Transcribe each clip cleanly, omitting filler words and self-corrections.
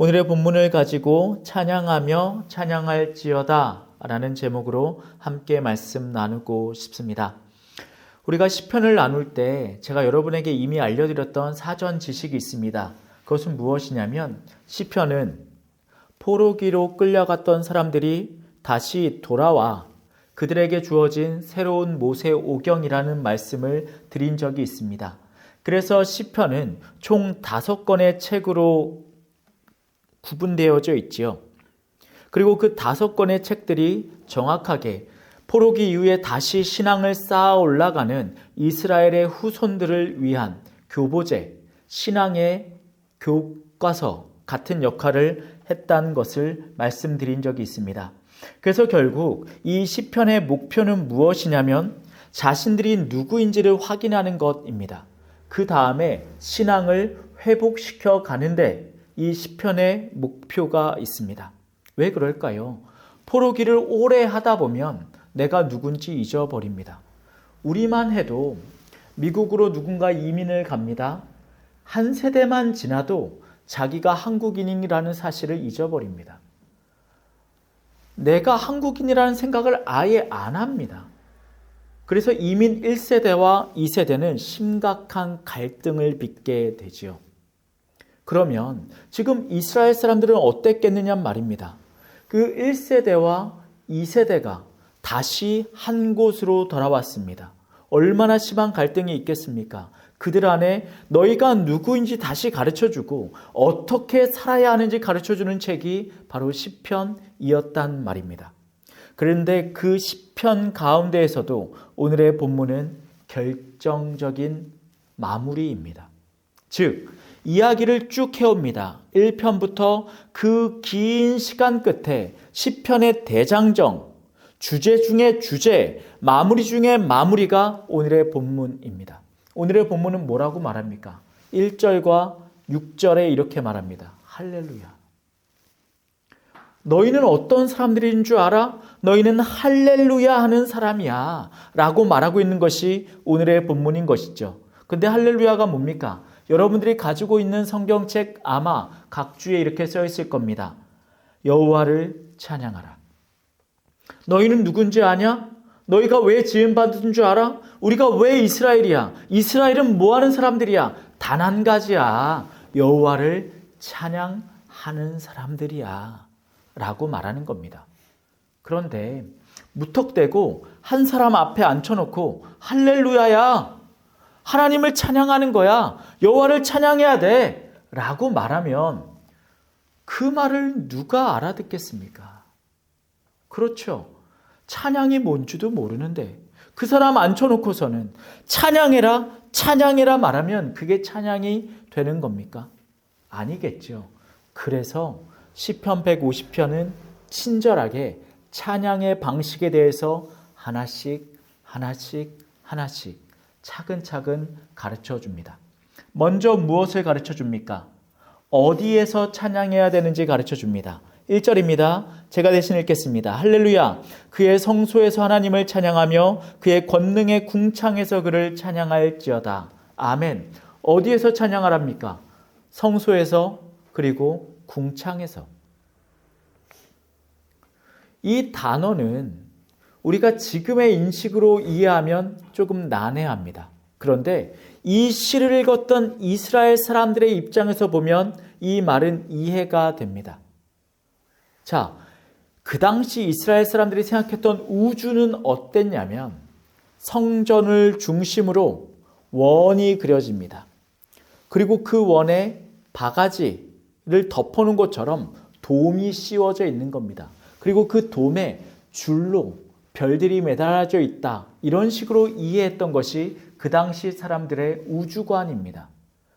오늘의 본문을 가지고 찬양하며 찬양할지어다 라는 제목으로 함께 말씀 나누고 싶습니다. 우리가 시편을 나눌 때 제가 여러분에게 이미 알려드렸던 사전 지식이 있습니다. 그것은 무엇이냐면 시편은 포로기로 끌려갔던 사람들이 다시 돌아와 그들에게 주어진 새로운 모세 오경이라는 말씀을 드린 적이 있습니다. 그래서 시편은 총 5권의 책으로 구분되어져 있지요. 그리고 그 5권의 책들이 정확하게 포로기 이후에 다시 신앙을 쌓아 올라가는 이스라엘의 후손들을 위한 교보제, 신앙의 교과서 같은 역할을 했다는 것을 말씀드린 적이 있습니다. 그래서 결국 이 시편의 목표는 무엇이냐면 자신들이 누구인지를 확인하는 것입니다. 그 다음에 신앙을 회복시켜 가는데 이 시편의 목표가 있습니다. 왜 그럴까요? 포로기를 오래 하다 보면 내가 누군지 잊어버립니다. 우리만 해도 미국으로 누군가 이민을 갑니다. 한 세대만 지나도 자기가 한국인이라는 사실을 잊어버립니다. 내가 한국인이라는 생각을 아예 안 합니다. 그래서 이민 1세대와 2세대는 심각한 갈등을 빚게 되지요. 그러면 지금 이스라엘 사람들은 어땠겠느냐 말입니다. 그 1세대와 2세대가 다시 한 곳으로 돌아왔습니다. 얼마나 심한 갈등이 있겠습니까? 그들 안에 너희가 누구인지 다시 가르쳐주고 어떻게 살아야 하는지 가르쳐주는 책이 바로 시편이었단 말입니다. 그런데 그 시편 가운데에서도 오늘의 본문은 결정적인 마무리입니다. 즉 이야기를 쭉 해옵니다. 1편부터 그 긴 시간 끝에 시편의 대장정, 주제 중에 주제, 마무리 중에 마무리가 오늘의 본문입니다. 오늘의 본문은 뭐라고 말합니까? 1절과 6절에 이렇게 말합니다. 할렐루야. 너희는 어떤 사람들인 줄 알아? 너희는 할렐루야 하는 사람이야 라고 말하고 있는 것이 오늘의 본문인 것이죠. 근데 할렐루야가 뭡니까? 여러분들이 가지고 있는 성경책 아마 각 주에 이렇게 써 있을 겁니다. 여호와를 찬양하라. 너희는 누군지 아냐? 너희가 왜 지음받은 줄 알아? 우리가 왜 이스라엘이야? 이스라엘은 뭐하는 사람들이야? 단 한 가지야. 여호와를 찬양하는 사람들이야 라고 말하는 겁니다. 그런데 무턱대고 한 사람 앞에 앉혀놓고 할렐루야야, 하나님을 찬양하는 거야, 여호와를 찬양해야 돼 라고 말하면 그 말을 누가 알아듣겠습니까? 그렇죠. 찬양이 뭔지도 모르는데 그 사람 앉혀놓고서는 찬양해라 찬양해라 말하면 그게 찬양이 되는 겁니까? 아니겠죠. 그래서 시편 150편은 친절하게 찬양의 방식에 대해서 하나씩 차근차근 가르쳐 줍니다. 먼저 무엇을 가르쳐 줍니까? 어디에서 찬양해야 되는지 가르쳐 줍니다. 1절입니다. 제가 대신 읽겠습니다. 할렐루야. 그의 성소에서 하나님을 찬양하며 그의 권능의 궁창에서 그를 찬양할지어다. 아멘. 어디에서 찬양하랍니까? 성소에서, 그리고 궁창에서. 이 단어는 우리가 지금의 인식으로 이해하면 조금 난해합니다. 그런데 이 시를 읽었던 이스라엘 사람들의 입장에서 보면 이 말은 이해가 됩니다. 자, 그 당시 이스라엘 사람들이 생각했던 우주는 어땠냐면 성전을 중심으로 원이 그려집니다. 그리고 그 원에 바가지를 덮어놓은 것처럼 돔이 씌워져 있는 겁니다. 그리고 그 돔에 줄로 별들이 매달아져 있다. 이런 식으로 이해했던 것이 그 당시 사람들의 우주관입니다.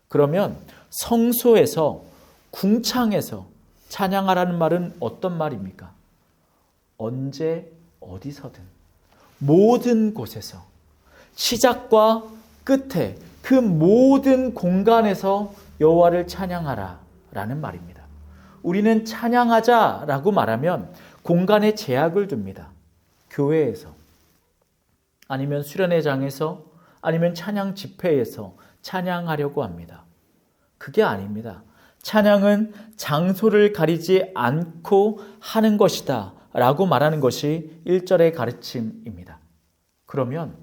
그러면 성소에서, 궁창에서 찬양하라는 말은 어떤 말입니까? 언제 어디서든 모든 곳에서 시작과 끝에 그 모든 공간에서 여호와를 찬양하라 라는 말입니다. 우리는 찬양하자라고 말하면 공간에 제약을 둡니다. 교회에서, 아니면 수련회장에서, 아니면 찬양 집회에서 찬양하려고 합니다. 그게 아닙니다. 찬양은 장소를 가리지 않고 하는 것이다 라고 말하는 것이 1절의 가르침입니다. 그러면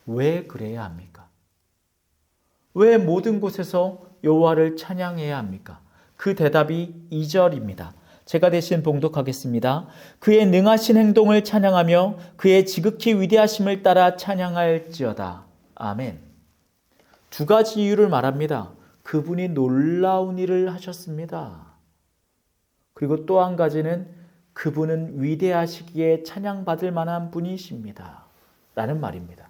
왜 그래야 합니까? 왜 모든 곳에서 여호와를 찬양해야 합니까? 그 대답이 2절입니다. 제가 대신 봉독하겠습니다. 그의 능하신 행동을 찬양하며 그의 지극히 위대하심을 따라 찬양할지어다. 아멘. 두 가지 이유를 말합니다. 그분이 놀라운 일을 하셨습니다. 그리고 또 한 가지는 그분은 위대하시기에 찬양받을 만한 분이십니다. 라는 말입니다.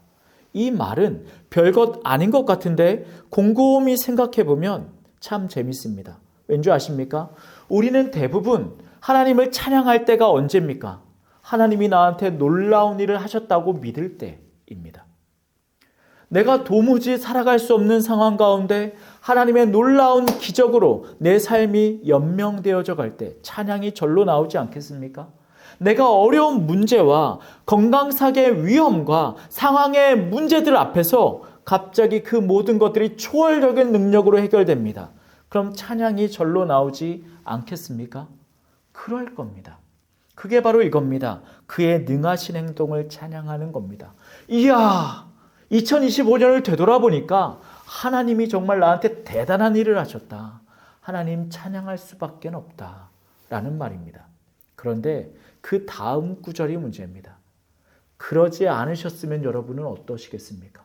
이 말은 별것 아닌 것 같은데 곰곰이 생각해 보면 참 재밌습니다. 왠지 아십니까? 우리는 대부분 하나님을 찬양할 때가 언제입니까? 하나님이 나한테 놀라운 일을 하셨다고 믿을 때입니다. 내가 도무지 살아갈 수 없는 상황 가운데 하나님의 놀라운 기적으로 내 삶이 연명되어져 갈 때 찬양이 절로 나오지 않겠습니까? 내가 어려운 문제와 건강상의 위험과 상황의 문제들 앞에서 갑자기 그 모든 것들이 초월적인 능력으로 해결됩니다. 그럼 찬양이 절로 나오지 않겠습니까? 그럴 겁니다. 그게 바로 이겁니다. 그의 능하신 행동을 찬양하는 겁니다. 이야! 2025년을 되돌아보니까 하나님이 정말 나한테 대단한 일을 하셨다. 하나님 찬양할 수밖에 없다. 라는 말입니다. 그런데 그 다음 구절이 문제입니다. 그러지 않으셨으면 여러분은 어떠시겠습니까?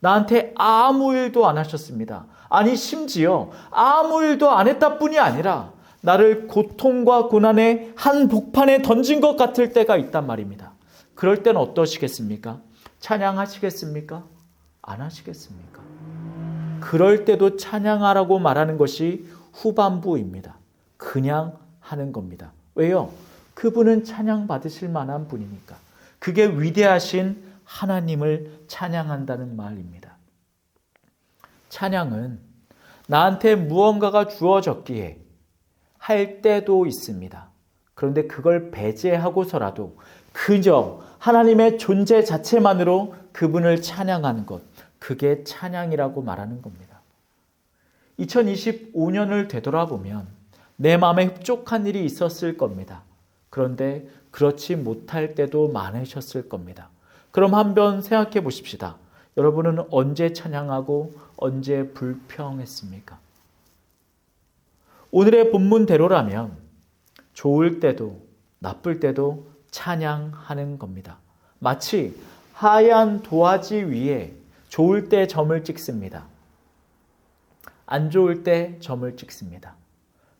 나한테 아무 일도 안 하셨습니다. 아니 심지어 아무 일도 안 했다 뿐이 아니라 나를 고통과 고난의 한복판에 던진 것 같을 때가 있단 말입니다. 그럴 땐 어떠시겠습니까? 찬양하시겠습니까? 안 하시겠습니까? 그럴 때도 찬양하라고 말하는 것이 후반부입니다. 그냥 하는 겁니다. 왜요? 그분은 찬양받으실 만한 분이니까. 그게 위대하신 하나님을 찬양한다는 말입니다. 찬양은 나한테 무언가가 주어졌기에 할 때도 있습니다. 그런데 그걸 배제하고서라도 그저 하나님의 존재 자체만으로 그분을 찬양하는 것, 그게 찬양이라고 말하는 겁니다. 2025년을 되돌아보면 내 마음에 흡족한 일이 있었을 겁니다. 그런데 그렇지 못할 때도 많으셨을 겁니다. 그럼 한번 생각해 보십시다. 여러분은 언제 찬양하고 언제 불평했습니까? 오늘의 본문대로라면 좋을 때도 나쁠 때도 찬양하는 겁니다. 마치 하얀 도화지 위에 좋을 때 점을 찍습니다. 안 좋을 때 점을 찍습니다.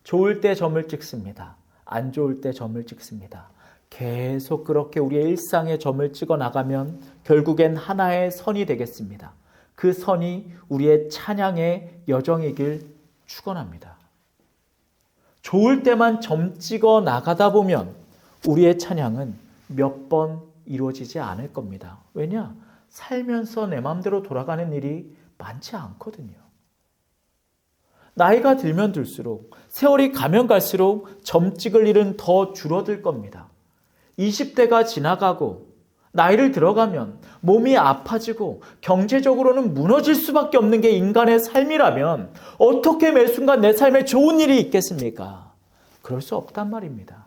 좋을 때 점을 찍습니다. 안 좋을 때 점을 찍습니다. 계속 그렇게 우리의 일상에 점을 찍어 나가면 결국엔 하나의 선이 되겠습니다. 그 선이 우리의 찬양의 여정이길 축원합니다. 좋을 때만 점 찍어 나가다 보면 우리의 찬양은 몇 번 이루어지지 않을 겁니다. 왜냐? 살면서 내 마음대로 돌아가는 일이 많지 않거든요. 나이가 들면 들수록 세월이 가면 갈수록 점 찍을 일은 더 줄어들 겁니다. 20대가 지나가고 나이를 들어가면 몸이 아파지고 경제적으로는 무너질 수밖에 없는 게 인간의 삶이라면 어떻게 매 순간 내 삶에 좋은 일이 있겠습니까? 그럴 수 없단 말입니다.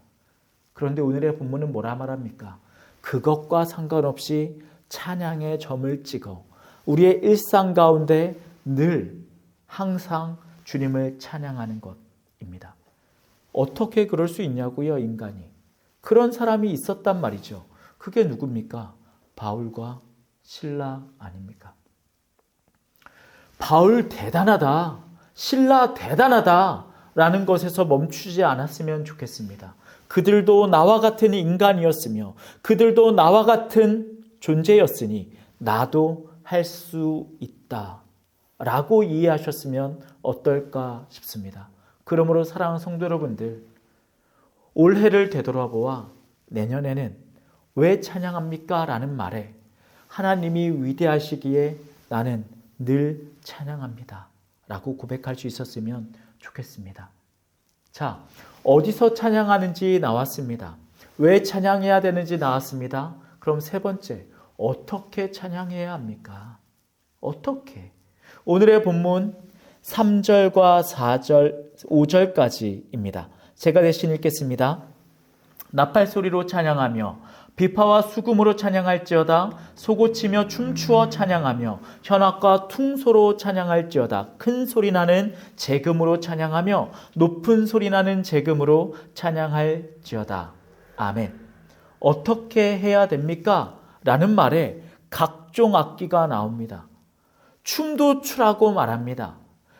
그런데 오늘의 본문은 뭐라 말합니까? 그것과 상관없이 찬양의 점을 찍어 우리의 일상 가운데 늘 항상 주님을 찬양하는 것입니다. 어떻게 그럴 수 있냐고요, 인간이. 그런 사람이 있었단 말이죠. 그게 누굽니까? 바울과 실라 아닙니까? 바울 대단하다, 실라 대단하다 라는 것에서 멈추지 않았으면 좋겠습니다. 그들도 나와 같은 인간이었으며 그들도 나와 같은 존재였으니 나도 할 수 있다 라고 이해하셨으면 어떨까 싶습니다. 그러므로 사랑하는 성도 여러분들, 올해를 되돌아보아 내년에는 왜 찬양합니까? 라는 말에 하나님이 위대하시기에 나는 늘 찬양합니다 라고 고백할 수 있었으면 좋겠습니다. 자, 어디서 찬양하는지 나왔습니다. 왜 찬양해야 되는지 나왔습니다. 그럼 세 번째, 어떻게 찬양해야 합니까? 어떻게? 오늘의 본문 3절과 4절, 5절까지입니다. 제가 대신 읽겠습니다. 나팔소리로 찬양하며 비파와 수금으로 찬양할지어다. 소고치며 춤추어 찬양하며 현악과 퉁소로 찬양할지어다. 큰 소리 나는 재금으로 찬양하며 높은 소리 나는 재금으로 찬양할지어다. 아멘. 어떻게 해야 됩니까? 라는 말에 각종 악기가 나옵니다. 춤도 추라고 말합니다.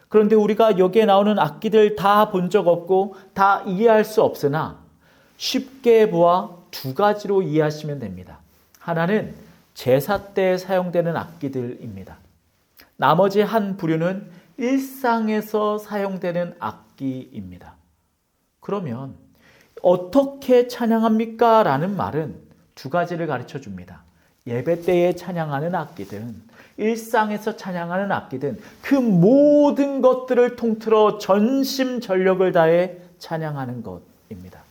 그런데 우리가 여기에 나오는 악기들 다 본 적 없고 다 이해할 수 없으나 쉽게 보아 두 가지로 이해하시면 됩니다. 하나는 제사 때 사용되는 악기들입니다. 나머지 한 부류는 일상에서 사용되는 악기입니다. 그러면 어떻게 찬양합니까? 라는 말은 두 가지를 가르쳐 줍니다. 예배 때에 찬양하는 악기든 일상에서 찬양하는 악기든 그 모든 것들을 통틀어 전심전력을 다해 찬양하는 것입니다.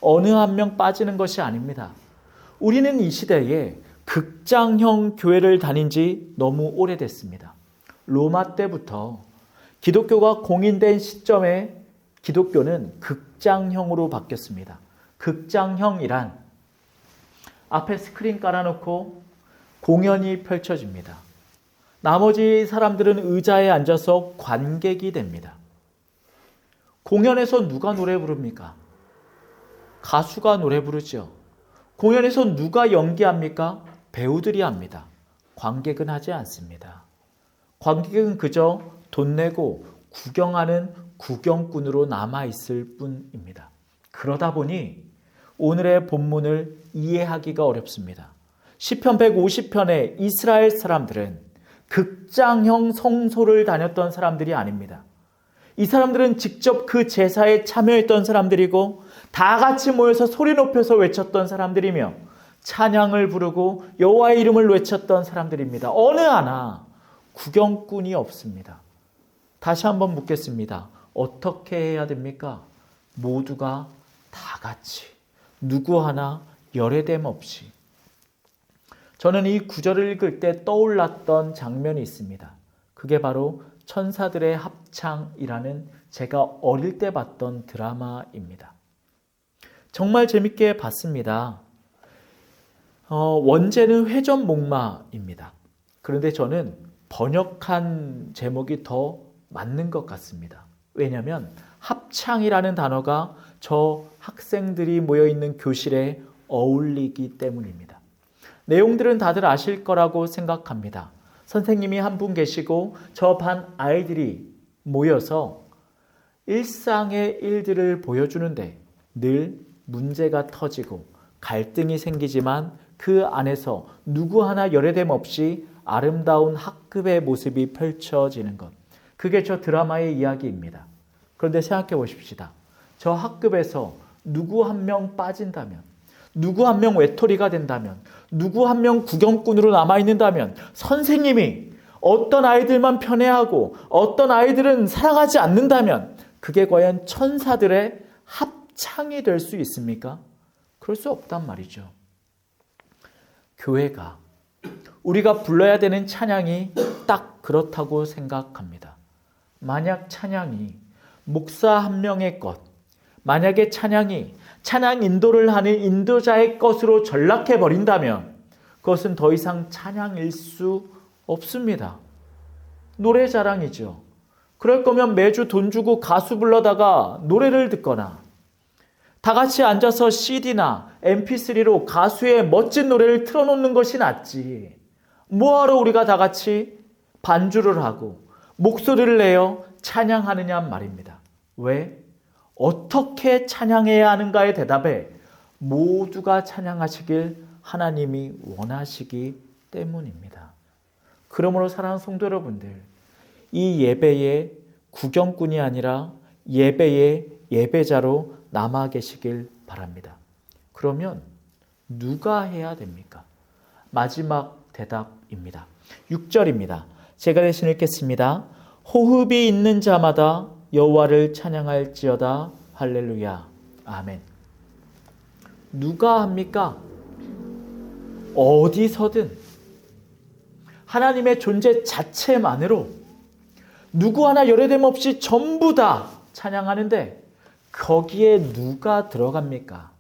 어느 한 명 빠지는 것이 아닙니다. 우리는 이 시대에 극장형 교회를 다닌 지 너무 오래됐습니다. 로마 때부터 기독교가 공인된 시점에 기독교는 극장형으로 바뀌었습니다. 극장형이란 앞에 스크린 깔아놓고 공연이 펼쳐집니다. 나머지 사람들은 의자에 앉아서 관객이 됩니다. 공연에서 누가 노래 부릅니까? 가수가 노래 부르죠. 공연에서 누가 연기합니까? 배우들이 합니다. 관객은 하지 않습니다. 관객은 그저 돈 내고 구경하는 구경꾼으로 남아있을 뿐입니다. 그러다 보니 오늘의 본문을 이해하기가 어렵습니다. 시편 150편의 이스라엘 사람들은 극장형 성소를 다녔던 사람들이 아닙니다. 이 사람들은 직접 그 제사에 참여했던 사람들이고 다 같이 모여서 소리 높여서 외쳤던 사람들이며 찬양을 부르고 여호와의 이름을 외쳤던 사람들입니다. 어느 하나 구경꾼이 없습니다. 다시 한번 묻겠습니다. 어떻게 해야 됩니까? 모두가 다 같이 누구 하나 열애됨 없이. 저는 이 구절을 읽을 때 떠올랐던 장면이 있습니다. 그게 바로 천사들의 합창이라는 제가 어릴 때 봤던 드라마입니다. 정말 재밌게 봤습니다. 원제는 회전목마입니다. 그런데 저는 번역한 제목이 더 맞는 것 같습니다. 왜냐하면 합창이라는 단어가 저 학생들이 모여있는 교실에 어울리기 때문입니다. 내용들은 다들 아실 거라고 생각합니다. 선생님이 한 분 계시고 저 반 아이들이 모여서 일상의 일들을 보여주는데 늘 문제가 터지고 갈등이 생기지만 그 안에서 누구 하나 열애됨 없이 아름다운 학급의 모습이 펼쳐지는 것. 그게 저 드라마의 이야기입니다. 그런데 생각해 보십시다. 저 학급에서 누구 한 명 빠진다면, 누구 한 명 외톨이가 된다면, 누구 한 명 구경꾼으로 남아있는다면 선생님이 어떤 아이들만 편애하고 어떤 아이들은 사랑하지 않는다면 그게 과연 천사들의 합창이 될 수 있습니까? 그럴 수 없단 말이죠. 교회가 우리가 불러야 되는 찬양이 딱 그렇다고 생각합니다. 만약 찬양이 목사 한 명의 것, 만약에 찬양이 찬양 인도를 하는 인도자의 것으로 전락해 버린다면 그것은 더 이상 찬양일 수 없습니다. 노래 자랑이죠. 그럴 거면 매주 돈 주고 가수 불러다가 노래를 듣거나 다 같이 앉아서 CD나 MP3로 가수의 멋진 노래를 틀어놓는 것이 낫지. 뭐하러 우리가 다 같이 반주를 하고 목소리를 내어 찬양하느냐 말입니다. 왜? 어떻게 찬양해야 하는가의 대답에 모두가 찬양하시길 하나님이 원하시기 때문입니다. 그러므로 사랑하는 성도 여러분들, 이 예배의 구경꾼이 아니라 예배의 예배자로 남아 계시길 바랍니다. 그러면 누가 해야 됩니까? 마지막 대답입니다. 6절입니다. 제가 대신 읽겠습니다. 호흡이 있는 자마다 여호와를 찬양할지어다. 할렐루야. 아멘. 누가 합니까? 어디서든 하나님의 존재 자체만으로 누구 하나 열애됨 없이 전부 다 찬양하는데 거기에 누가 들어갑니까?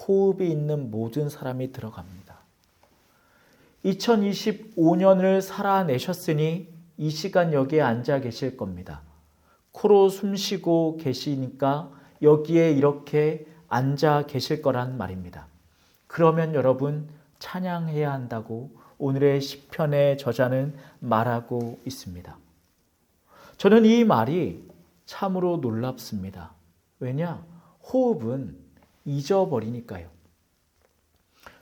호흡이 있는 모든 사람이 들어갑니다. 2025년을 살아내셨으니 이 시간 여기에 앉아 계실 겁니다. 코로 숨 쉬고 계시니까 여기에 이렇게 앉아 계실 거란 말입니다. 그러면 여러분 찬양해야 한다고 오늘의 시편의 저자는 말하고 있습니다. 저는 이 말이 참으로 놀랍습니다. 왜냐? 호흡은 잊어버리니까요.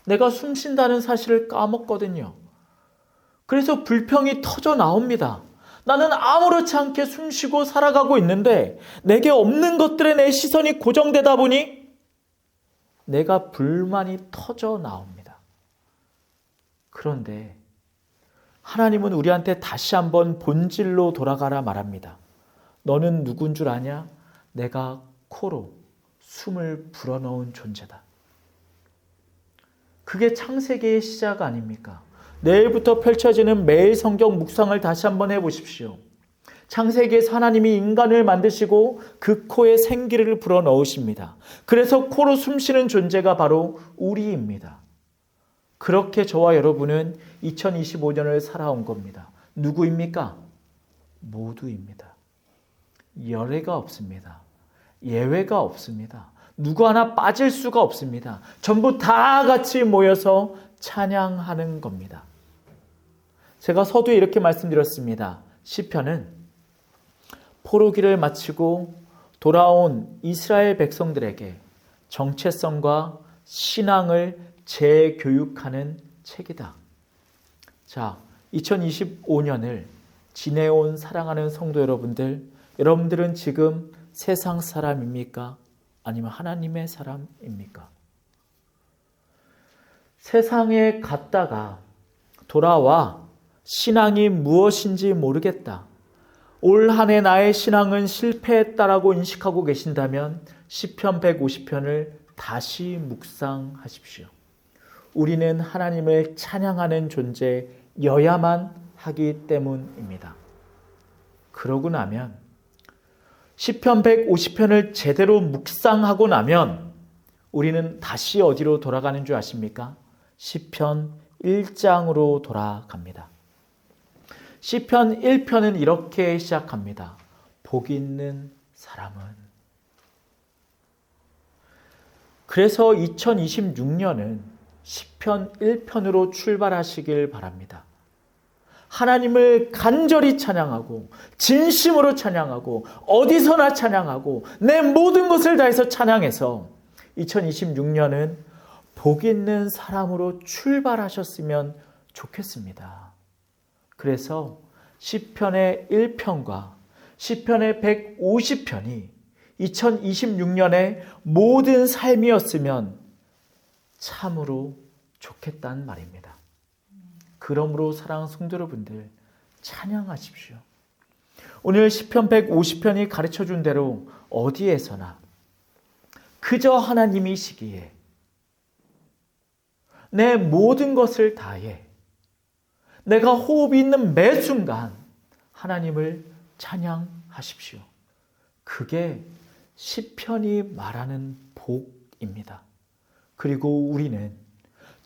내가 숨 쉰다는 사실을 까먹거든요. 그래서 불평이 터져 나옵니다. 나는 아무렇지 않게 숨 쉬고 살아가고 있는데 내게 없는 것들에 내 시선이 고정되다 보니 내가 불만이 터져 나옵니다. 그런데 하나님은 우리한테 다시 한번 본질로 돌아가라 말합니다. 너는 누군 줄 아냐? 내가 코로 숨을 불어넣은 존재다. 그게 창세기의 시작 아닙니까? 내일부터 펼쳐지는 매일 성경 묵상을 다시 한번 해보십시오. 창세기에서 하나님이 인간을 만드시고 그 코에 생기를 불어넣으십니다. 그래서 코로 숨쉬는 존재가 바로 우리입니다. 그렇게 저와 여러분은 2025년을 살아온 겁니다. 누구입니까? 모두입니다. 열애가 없습니다. 예외가 없습니다. 누구 하나 빠질 수가 없습니다. 전부 다 같이 모여서 찬양하는 겁니다. 제가 서두에 이렇게 말씀드렸습니다. 시편은 포로기를 마치고 돌아온 이스라엘 백성들에게 정체성과 신앙을 재교육하는 책이다. 자, 2025년을 지내온 사랑하는 성도 여러분들, 여러분들은 지금 세상 사람입니까? 아니면 하나님의 사람입니까? 세상에 갔다가 돌아와 신앙이 무엇인지 모르겠다. 올 한 해 나의 신앙은 실패했다라고 인식하고 계신다면 시편 150편을 다시 묵상하십시오. 우리는 하나님을 찬양하는 존재여야만 하기 때문입니다. 그러고 나면 시편 150편을 제대로 묵상하고 나면 우리는 다시 어디로 돌아가는 줄 아십니까? 시편 1장으로 돌아갑니다. 시편 1편은 이렇게 시작합니다. 복 있는 사람은. 그래서 2026년은 시편 1편으로 출발하시길 바랍니다. 하나님을 간절히 찬양하고 진심으로 찬양하고 어디서나 찬양하고 내 모든 것을 다해서 찬양해서 2026년은 복 있는 사람으로 출발하셨으면 좋겠습니다. 그래서 시편의 1편과 시편의 150편이 2026년의 모든 삶이었으면 참으로 좋겠다는 말입니다. 그러므로 사랑하는 성도 여러분들 찬양하십시오. 오늘 시편 150편이 가르쳐준 대로 어디에서나 그저 하나님이시기에 내 모든 것을 다해 내가 호흡이 있는 매 순간 하나님을 찬양하십시오. 그게 시편이 말하는 복입니다. 그리고 우리는,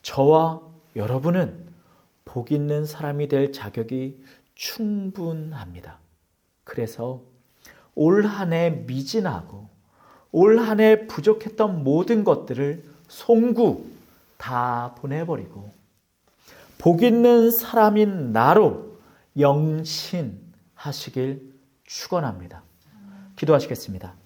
저와 여러분은 복 있는 사람이 될 자격이 충분합니다. 그래서 올 한 해 미진하고 올 한 해 부족했던 모든 것들을 송구 다 보내버리고 복 있는 사람인 나로 영신하시길 축원합니다. 기도하시겠습니다.